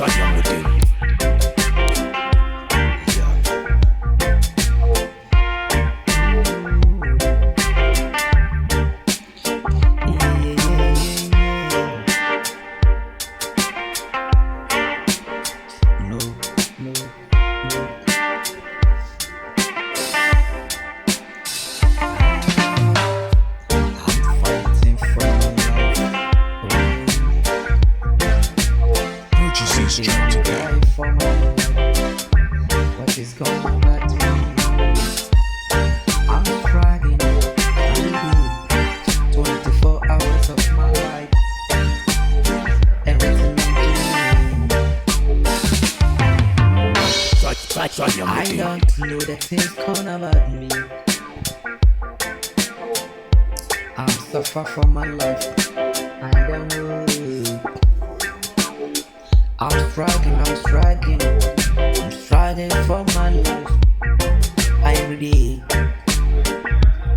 Try young with it. Straight today. What is going on back to me? I'm dragging 24 hours of my life. Everything I'm doing, I don't know the things going about me. I'm suffer from my life. I don't know. I'm struggling for my life.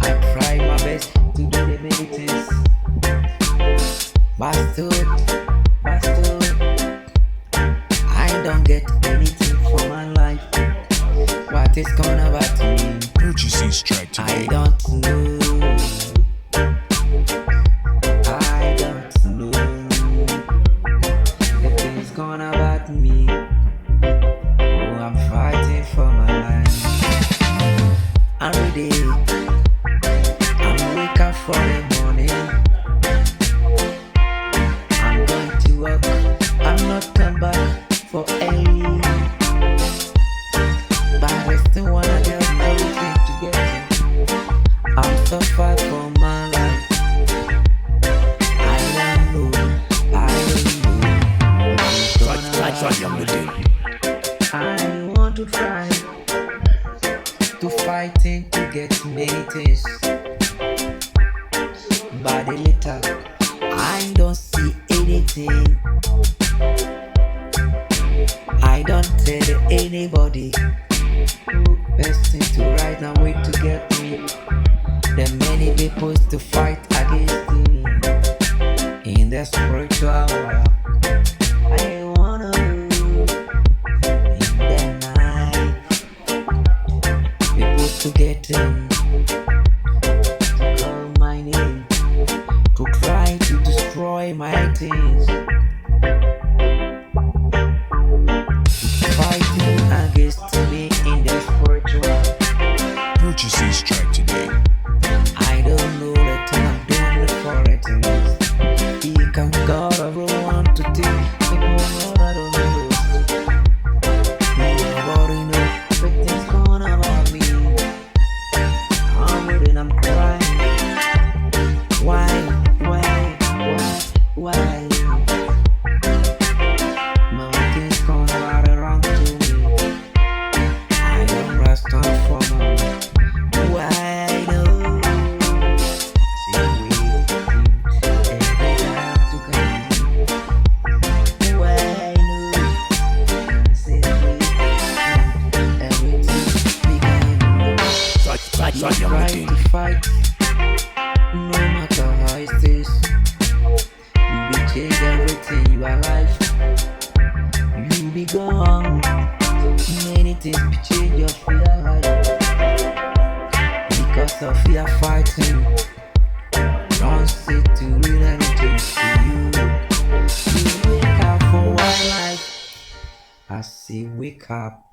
I try my best to do the many things, but still, I don't get anything for my life. What is going about me? Purchase these track today. I don't know. Gone about me. Oh, I'm fighting for my life. Every day, I'm wake up for the morning. I'm going to work. I'm not come back for any. But I still wanna get everything together. I'm so far from my life. I want to try to fighting to get many things, but later I don't see anything. I don't tell anybody who best thing to right now wait to get me. There are many people to fight against me in the spiritual world. I wanna in the night people to get in, to call my name, to try to destroy my things, fighting against me in the spiritual. Purchase these track today. I don't know the thing I'm doing for it is. He can God everyone to think. Try to fight, no matter how it is. You be change everything you are life. You be gone. Many things be change your fear life. Because of fear fighting, don't say to real anything to you. You wake up for one life. I say wake up.